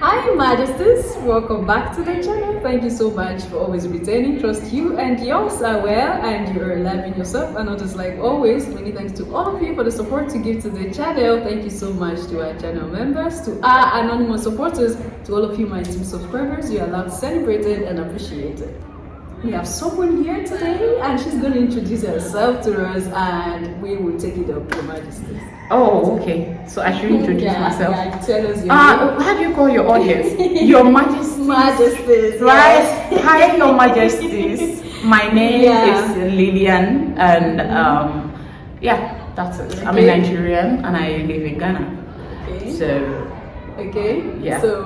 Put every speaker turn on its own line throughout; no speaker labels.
Hi Majesties, welcome back to the channel. Thank you so much for always returning. Trust you and yours are well and you're loving yourself and others like always. Many thanks to all of you for the support to give to the channel. Thank you so much to our channel members, to our anonymous supporters, to all of you my team subscribers. You are loved, celebrated and appreciated. We have someone here today and she's going to introduce herself to us and we will take it up, Your Majesty.
Oh, okay. So I should introduce myself.
Yeah, tell us your name.
How do you call your audience? Your Majesty.
Majesties.
Right? Hi, Your Majesties. My name is Lillian and yeah, that's it. Okay. I'm a Nigerian and I live in Ghana.
Okay.
So
okay.
Yeah.
So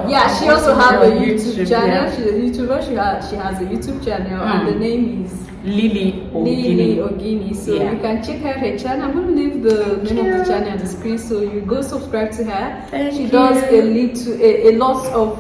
yeah,
she also has a YouTube channel.
Yeah.
She's a YouTuber. She has a YouTube channel and the name is
Lily
Ogini. So you can check out her channel. I'm going to leave the name of the channel on the screen, so you go subscribe to her. She does a lot of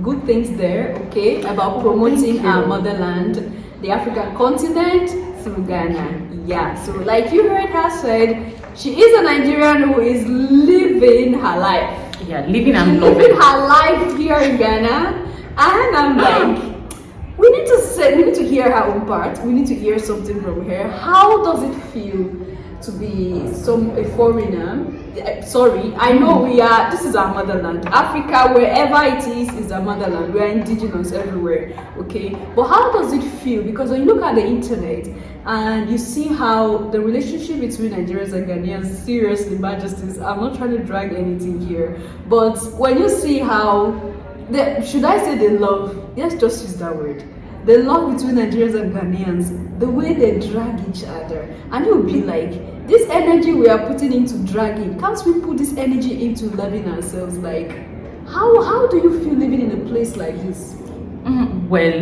good things there. Okay, about promoting our motherland, the African continent through Ghana. Yeah. So like you heard her said, she is a Nigerian who is living her life.
Yeah, living and loving.
Living her life here in Ghana. And I'm like, we need to hear her own part. We need to hear something from her. How does it feel to be a foreigner? Sorry, I know this is our motherland. Africa, wherever it is our motherland. We are indigenous everywhere, okay? But how does it feel? Because when you look at the internet and you see how the relationship between Nigerians and Ghanaians, seriously, Majesties, I'm not trying to drag anything here, but when you see how, should I say the love? Let's just use that word. The love between Nigerians and Ghanaians, the way they drag each other, and you'll be like, this energy we are putting into dragging, can't we put this energy into loving ourselves? Like, how do you feel living in a place like this?
Well,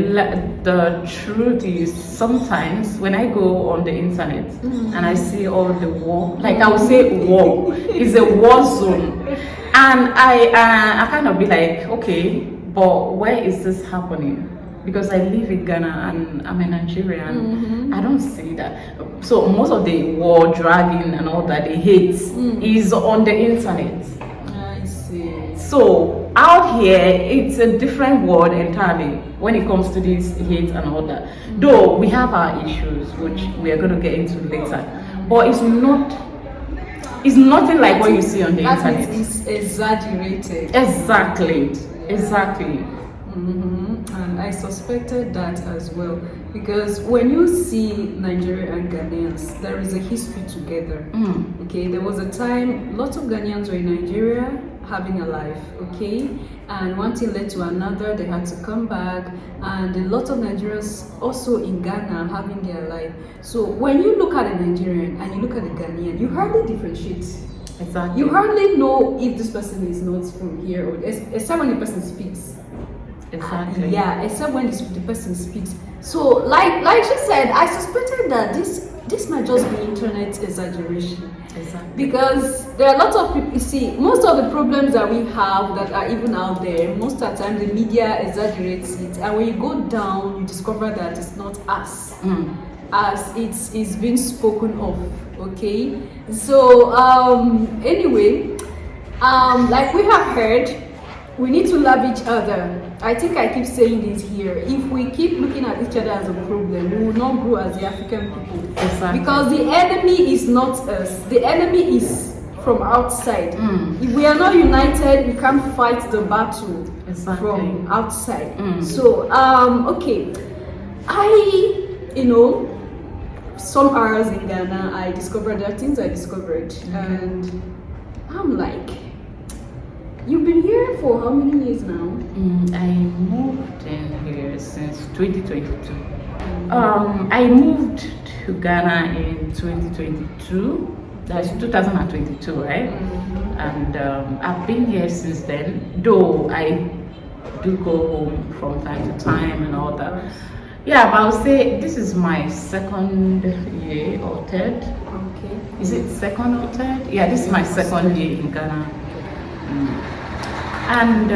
the truth is sometimes when I go on the internet and I see all the war, like I would say war, it's a war zone, and I kind of be like, okay, but where is this happening? Because I live in Ghana and I'm a Nigerian, I don't see that. So most of the war, dragging and all that, the hate is on the internet.
I see.
So out here, it's a different world entirely when it comes to this hate and all that. Though we have our issues, which we are going to get into later, but it's nothing like what you see on the internet.
It's exaggerated.
Exactly.
And I suspected that as well, because when you see Nigeria and Ghanaians, there is a history together. Okay, there was a time lots of Ghanaians were in Nigeria having a life, okay, and one thing led to another. They had to come back, and a lot of Nigerians also in Ghana having their life. So when you look at a Nigerian and you look at a Ghanaian, you hardly differentiate.
Exactly.
You hardly know if this person is not from here, or except when the person speaks.
Exactly.
Yeah, except when the person speaks. So, like she said, I suspected that this might just be internet exaggeration.
Exactly.
Because there are lots of people. You see, most of the problems that we have that are even out there, most of the time the media exaggerates it, and when you go down, you discover that it's not us, as it's been spoken of. Okay. So anyway, like we have heard, we need to love each other. I think I keep saying this here. If we keep looking at each other as a problem, we will not grow as the African people.
Exactly.
Because the enemy is not us. The enemy is from outside. If we are not united, we can't fight the battle from outside. So, okay. Some hours in Ghana, I discovered there are things I discovered. And I'm like, you've been here for how many years now?
I moved in here since 2022. I moved to Ghana in 2022. That's 2022, right? And I've been here since then. Though I do go home from time to time and all that. Yeah, but I would say this is my second year or third.
Okay.
Is it second or third? Yeah, this is my second year in Ghana. And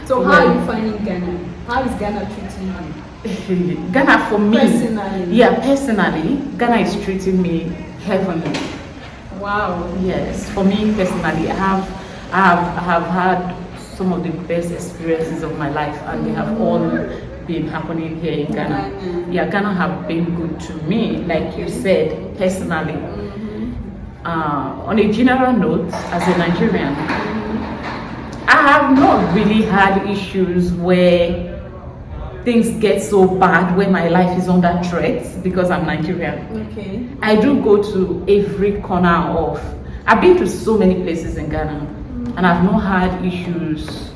so how are you finding Ghana? How is Ghana treating you?
Ghana for me,
personally,
Ghana is treating me heavenly.
Wow.
Yes, for me personally, I have I have had some of the best experiences of my life, and they have all been happening here in Ghana. Yeah, Ghana have been good to me, like you said, personally. On a general note, as a Nigerian, I have not really had issues where things get so bad where my life is under threat because I'm Nigerian.
Okay.
I do go to every corner of. I've been to so many places in Ghana, and I've not had issues.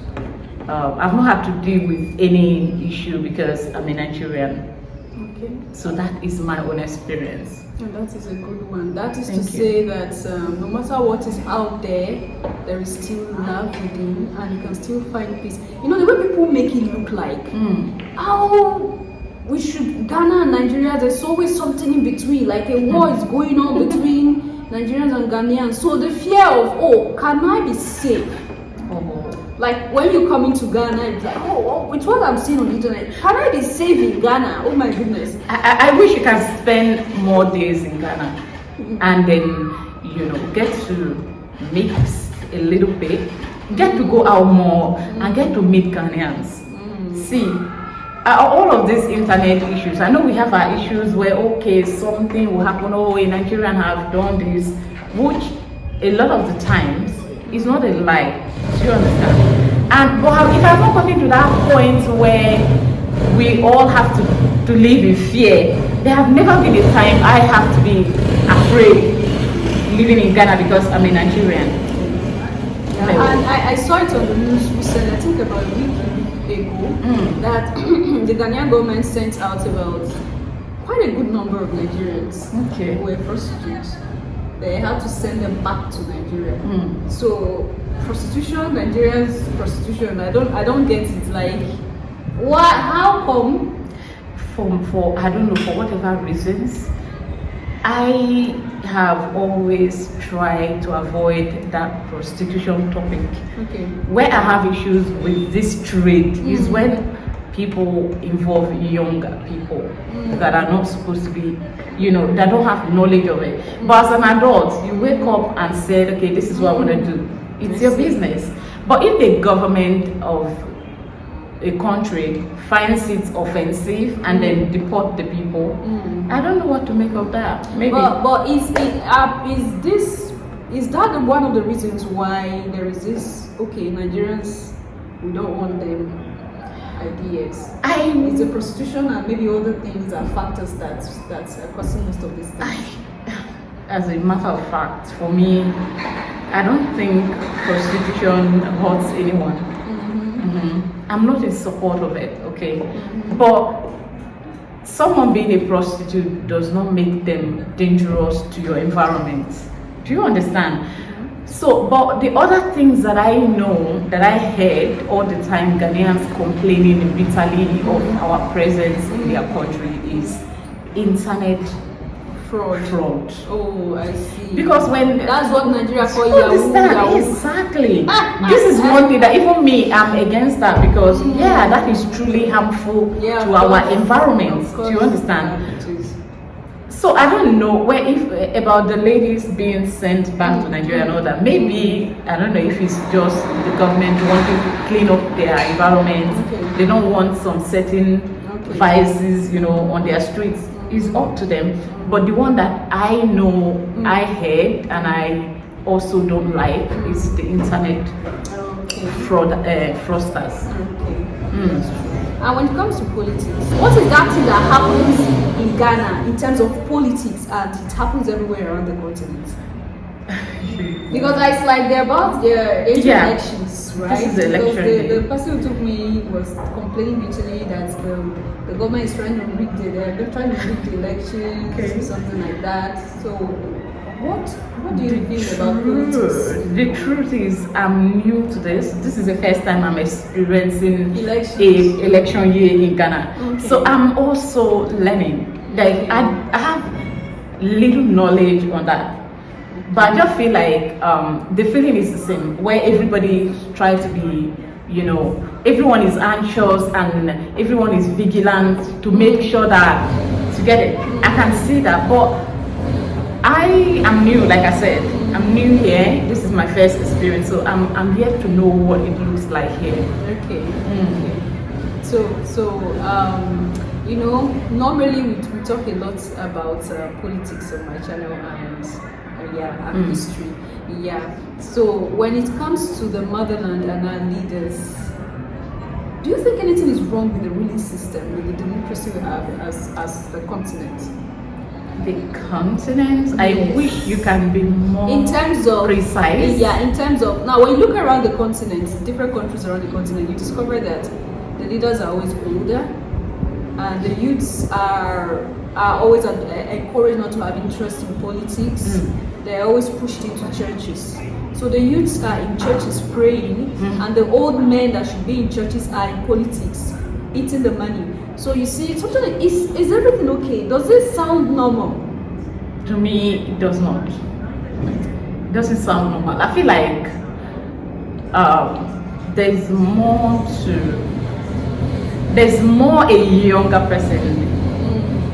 I've not had to deal with any issue because I'm a Nigerian.
Okay.
So that is my own experience.
And that is a good one. That is
Thank
to
you.
say that no matter what is out there, there is still love within, and you can still find peace. You know, the way people make it look like how we should Ghana and Nigeria. There's always something in between, like a war is going on between Nigerians and Ghanaians. So the fear of, oh, can I be safe? Like when you come into Ghana, it's like, oh, with what I'm seeing on the internet, can I be safe in Ghana? Oh my goodness.
I wish you can spend more days in Ghana and then, get to mix a little bit, get to go out more and get to meet Ghanaians. See, all of these internet issues, I know we have our issues where, okay, something will happen, oh, a Nigerian have done this, which a lot of the times is not a lie. Do you understand? And but if I've not gotten to that point where we all have to live in fear, there have never been a time I have to be afraid living in Ghana because I'm a Nigerian.
Yeah, and I saw it on the news recently, I think about a week ago, that the Ghanaian government sent out about quite a good number of Nigerians who were prostitutes. They had to send them back to Nigeria. So prostitution, Nigerians prostitution, I don't get it. Like, what? How come?
For I don't know, for whatever reasons, I have always tried to avoid that prostitution topic.
Okay.
Where I have issues with this trade is when people involve younger people that are not supposed to be, that don't have knowledge of it. But as an adult, you wake up and say, okay, this is what I want to do. It's your business. But if the government of a country finds it offensive and then deport the people, I don't know what to make of that. Maybe.
But is that one of the reasons why there is this? Okay, Nigerians, we don't want them. Ideas. It's the prostitution and maybe other things are factors that's causing most of these things.
As a matter of fact, for me, I don't think prostitution hurts anyone. I'm not in support of it, okay? But someone being a prostitute does not make them dangerous to your environment. Do you understand? So, but the other things that I know, that I heard all the time, Ghanaians complaining bitterly of our presence in their country is internet fraud.
Oh, I see.
Because when
that's what Nigeria call
Yahoo. Exactly. This is one thing that even me, I'm against that because that is truly harmful to our environment. Do you understand? So I don't know about the ladies being sent back to Nigeria and all that. Maybe I don't know if it's just the government wanting to clean up their environment. They don't want some certain vices, on their streets. It's up to them. But the one that I know, I heard, and I also don't like is the internet fraudsters.
And when it comes to politics, what is that thing that happens in Ghana in terms of politics and it happens everywhere around the continent? Because it's like they're about their elections, right?
This is the election.
The person who took me was complaining bitterly that the government is trying to rig they're trying to rig the elections, something like that. So what do you feel about politics?
The truth is, I'm new to this. This is the first time I'm experiencing
Elections.
a election year in Ghana. So I'm also learning. Like I have little knowledge on that. But I just feel like the feeling is the same, where everybody tries to be, everyone is anxious and everyone is vigilant to make sure that, to get it. I can see that, but I am new, like I said. I'm new here. This is my first experience, so I'm yet to know what it looks like here.
Okay. Okay. So you know, normally we talk a lot about politics on my channel and history. Yeah. So when it comes to the motherland and our leaders, do you think anything is wrong with the ruling system, with the democracy we have as the continent?
The continent? I
Yes.
wish you can be more
In terms of
precise.
Yeah, in terms of now, when you look around the continent, different countries around the continent, you discover that the leaders are always older, and the youths are always encouraged not to have interest in politics. They're always pushed into churches. So the youths are in churches praying, and the old men that should be in churches are in politics, eating the money. So you see, sometimes is everything okay? Does this sound normal?
To me, it does not. It doesn't sound normal. I feel like there's more a younger person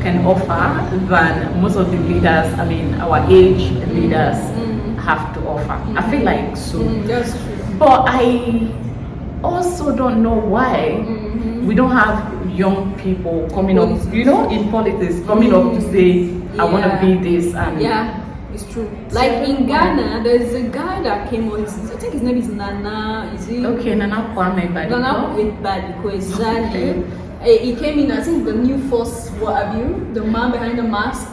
can offer than most of the leaders, I mean our age leaders have to offer. I feel like so.
That's true.
But I also don't know why we don't have young people coming up, you know, in politics, coming up to say, I want to be this. And
yeah, it's true. Like in Ghana, there's a guy that came on, I think his name is Nana. Is he?
Okay, Nana Kwame Badiko.
Nana Badiko, exactly. He came in, I think, the new force, what have you? The man behind the mask.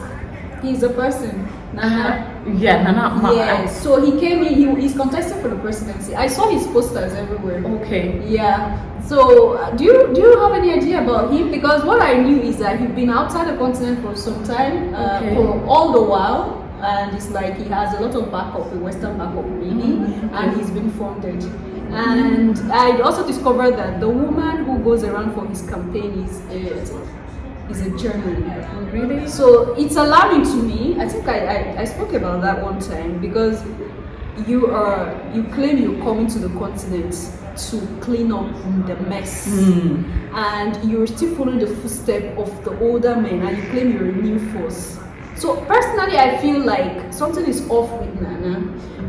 He's a person. Nana.
Yeah, Nana.
Yeah, so he came in, he's contesting for the presidency. I saw his posters everywhere.
Okay.
Yeah. So do you have any idea about him? Because what I knew is that he's been outside the continent for some time, for all the while, and it's like he has a lot of backup, the Western backup really, and he's been funded. And I also discovered that the woman who goes around for his campaign is a German.
Really?
So it's alarming to me. I think I spoke about that one time, because you claim you're coming to the continent to clean up the mess, and you're still following the footsteps of the older men, and you claim you're a new force. So personally, I feel like something is off with Nana,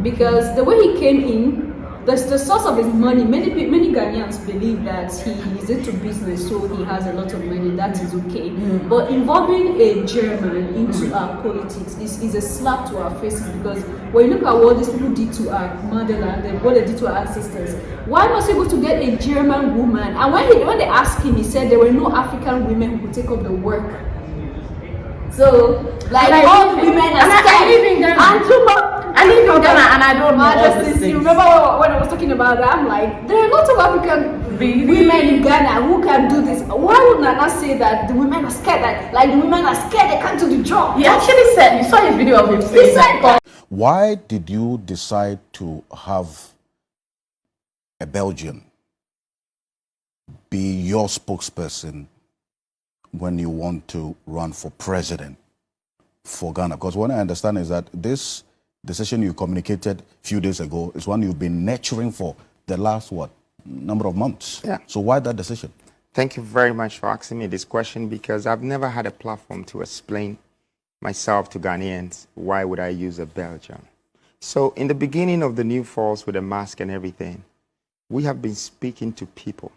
because the way he came in, the source of his money, many Ghanaians believe that he is into business, so he has a lot of money, that is okay. But involving a German into our politics is a slap to our faces, because when you look at what these people did to our motherland and what they did to our ancestors, why must we go to get a German woman? And when they asked him, he said there were no African women who could take up the work. So, like all women are scared.
I live in Ghana. I live in Ghana and I don't know all these things.
You remember when I was talking about that? I'm like, there are lots of African women in Ghana who can do this. Why would Nana say that the women are scared? Like the women are scared, they can't do the job.
He actually said, you saw his video of him saying that.
Why did you decide to have a Belgian be your spokesperson when you want to run for president for Ghana? Because what I understand is that this decision you communicated a few days ago is one you've been nurturing for the last, number of months.
Yeah.
So why that decision?
Thank you very much for asking me this question, because I've never had a platform to explain myself to Ghanaians. Why would I use a Belgian? So in the beginning of the new force with a mask and everything, we have been speaking to people,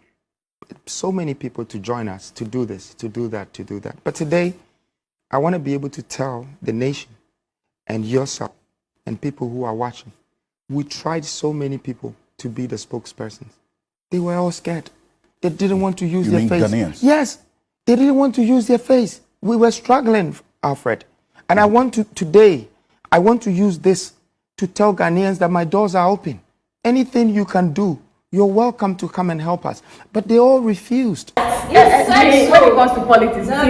so many people, to join us, to do this, to do that, to do that. But today, I want to be able to tell the nation and yourself and people who are watching, we tried so many people to be the spokespersons. They were all scared. They didn't want to use their face.
Ghanaians?
Yes, they didn't want to use their face. We were struggling, Alfred. And I want to use this to tell Ghanaians that my doors are open. Anything you can do, you're welcome to come and help us. But they all refused.
When it comes to politics,
I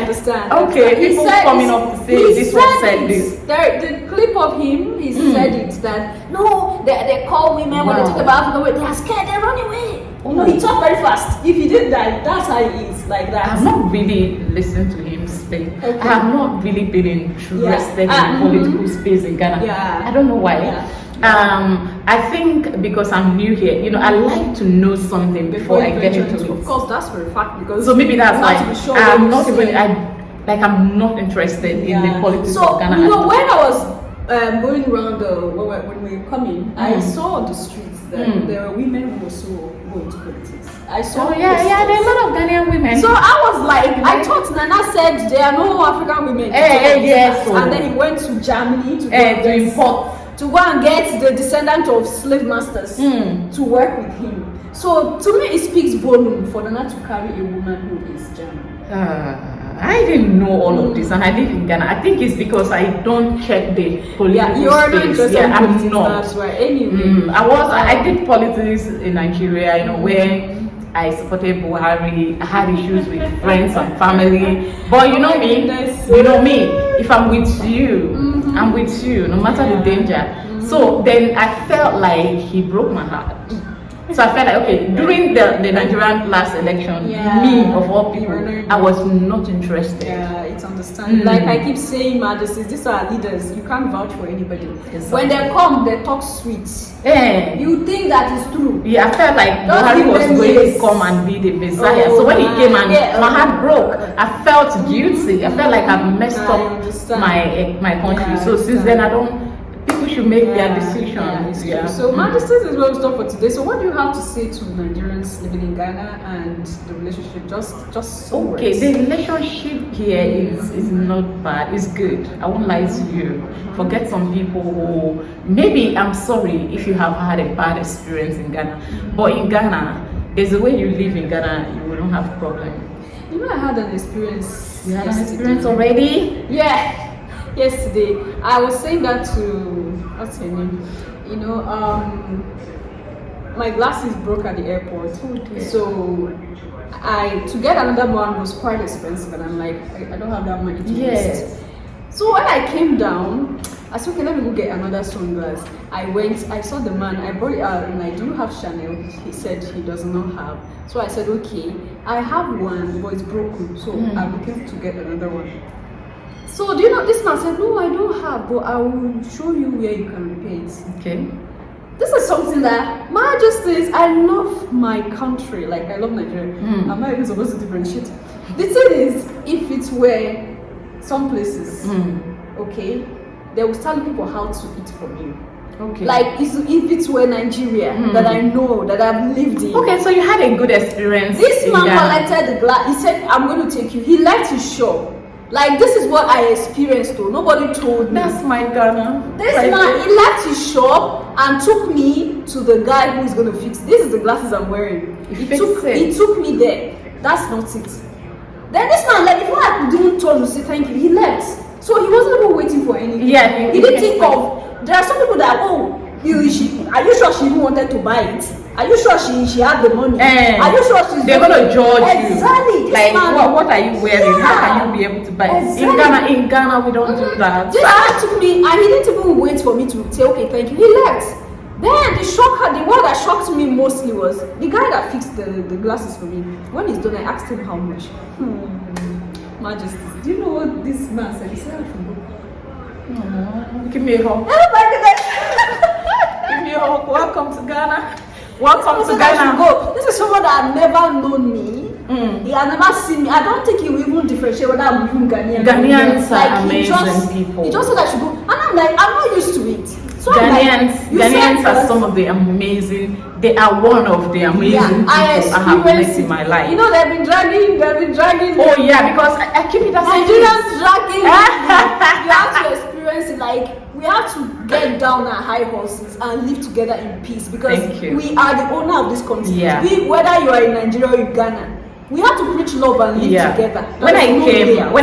understand.
Okay, people coming up to say this one said this.
The clip of him, he said it, that no, they call women when they talk about Africa, they are scared, they run away. No, he talked very fast. If he did that, that's how he is, like that.
I've not really listened to him speak.
Okay.
I have not really been interested in the political space in Ghana.
Yeah.
I don't know why.
Yeah.
I think because I'm new here, I like to know something before I get into it.
Of course, that's for a fact, because
So maybe that's why I'm not
interested
in the politics of Ghana.
So, when I was going around when we were coming, I saw on the streets that there were women who also go into politics. I saw.
Oh yeah, there are a lot of Ghanaian women.
So I was like, I thought Nana said there are no African women.
Yes.
And then he went to Germany to
to
go and get the descendant of slave masters to work with him. So to me, it speaks volume for Nana to carry a woman who is German.
I didn't know all of this, and I live in Ghana. I think it's because I don't check the political
you're not interested in politics,
I'm not.
That's right. Anyway,
I did politics in Nigeria, where I supported Buhari. I had issues with friends and family. But you know me, if I'm with you, I'm with you, no matter the danger. So then I felt like he broke my heart. So I felt like, okay, during the Nigerian last election, me of all people, I was not interested.
Yeah, it's understandable. Like I keep saying, Majesties, these are leaders. You can't vouch for anybody.
Exactly.
When they come, they talk sweet. You think that is true.
Yeah, I felt like Buhari was going to come and be the Messiah. So when he came and my heart broke, I felt guilty. I felt like I've messed up my country. So since then, people should make their decisions.
So Majesties is where we stop for today. So what do you have to say to Nigerians living in Ghana and the relationship? Just
okay, the relationship here is not bad. It's good. I won't lie to you. Forget some people who maybe, I'm sorry if you have had a bad experience in Ghana, but in Ghana, there's a way you live in Ghana, you will not have problem.
I had an experience.
You had an experience already?
Yeah. Yesterday, I was saying that to what's her name? My glasses broke at the airport. So to get another one was quite expensive, and I'm like, I don't have that money to invest. So when I came down, I said, okay, let me go get another sunglass. I went, I saw the man, I brought it out, and I do have Chanel. He said he does not have. So I said, okay, I have one, but it's broken. So I'm looking to get another one. So do you know, this man said, no, I don't have, but I will show you where you can repair it.
Okay.
This is something that Majesties, I love my country, like I love Nigeria. I'm not even supposed to differentiate. The thing is, if it were some places, okay, they will tell people how to eat from you.
Okay.
Like if it were Nigeria that I know, that I've lived in.
Okay, so you had a good experience.
This man collected the glass. He said, I'm going to take you. He left his shop. Like, this is what I experienced though. Nobody told me.
That's my Ghana.
This man, he left his shop and took me to the guy who is going to fix. This is the glasses I'm wearing. He took me there. That's not it. Then this man, like, before I could even turn to say thank you, he left. So he wasn't even waiting for anything.
Yeah,
he didn't think of. There are some people that, are you sure she even wanted to buy it? Are you sure she had the money? Are you sure she's...
They're going to judge
you.
Like, what are you wearing? How can you be able to buy it?
Exactly.
In Ghana, we don't do that.
This man took me, and he didn't even wait for me to say, okay, thank you. He left. Then the word that shocked me mostly was the guy that fixed the glasses for me. When he's done, I asked him how much. Majesty, do you know what this man said? He said, I should go.
Give me a hug. Give me a hug. Welcome to Ghana. Welcome to Ghana.
Go. This is someone that had never known me. He had never seen me. I don't think he will even differentiate whether I'm even Ghanaian.
Ghanaians are amazing people.
He just said I should go. And I'm like, I'm not used to it. So
Ghanaians are some of the amazing. They are one of the amazing people I have met in my life.
You know, they've been dragging.
Oh yeah, because I keep it as
Nigerians dragging. You have to experience it. Like, we have to get down our high horses and live together in peace, because we are the owner of this country. Whether you are in Nigeria or in Ghana, we have to preach love and live together.
When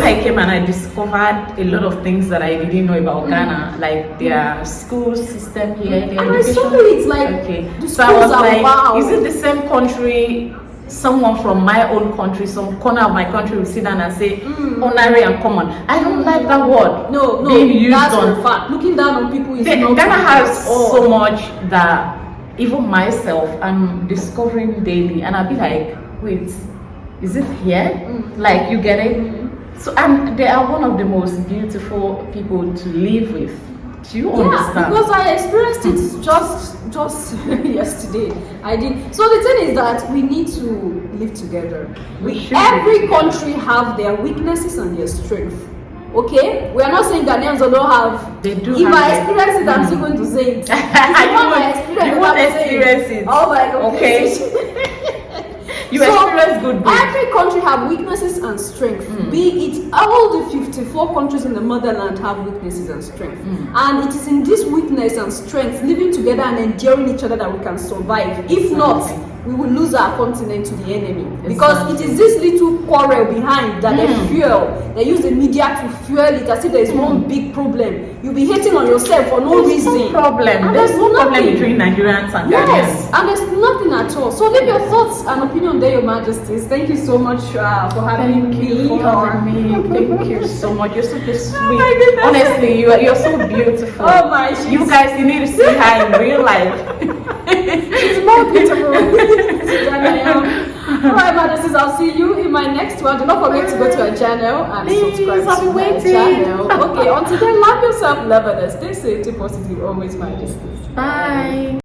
I came and I discovered a lot of things that I didn't know about Ghana, like their school system here,
and I saw it, like, the schools are
like,
wow.
Is it the same country? Someone from my own country, some corner of my country will sit down and say, honorary and common. I don't like that word.
No,
being used
that's
on
fact. Looking down on people is not.
Ghana has so much that even myself, I'm discovering daily, and I'll be like, wait, is it here? Like, you get it? So, and they are one of the most beautiful people to live with. Do you understand?
Because I experienced it just yesterday. I did. So the thing is that we need to live together. Every country have their weaknesses and their strength. Okay, we are not saying Ghanaians don't have.
They do.
If
have
I
it.
experience it, I'm still going to say it. If
You won't experience it.
Oh my God.
Okay. You
So,
experience good things.
every country have weaknesses and strengths. Be it all the 54 countries in the motherland have weaknesses and strengths. And it is in this weakness and strength, living together and enduring each other, that we can survive. If not, we will lose our continent to the enemy. Because it is this little quarrel behind that they fuel. They use the media to fuel it as if there is one big problem. You'll be hating on yourself for no reason.
No problem.
And
There's no problem
nothing.
between Nigerians and
Yes,
Ghanaians.
and there's nothing at all. So leave your thoughts and opinion there, Your Majesties. Thank you so much for having
Thank
me.
you for having me. Thank you so much. You're such a sweet.
my goodness.
Honestly, you're so beautiful.
Oh my,
You guys, you need to see her in real life.
she's more beautiful than I am. Alright, Majesties, I'll see you in my next one. Do not forget to go to our channel and
Please,
subscribe
I'll
to
be
our
waiting.
channel. Okay, until then, love yourself, love others, stay safe, stay positive, always, Majesties.
Bye.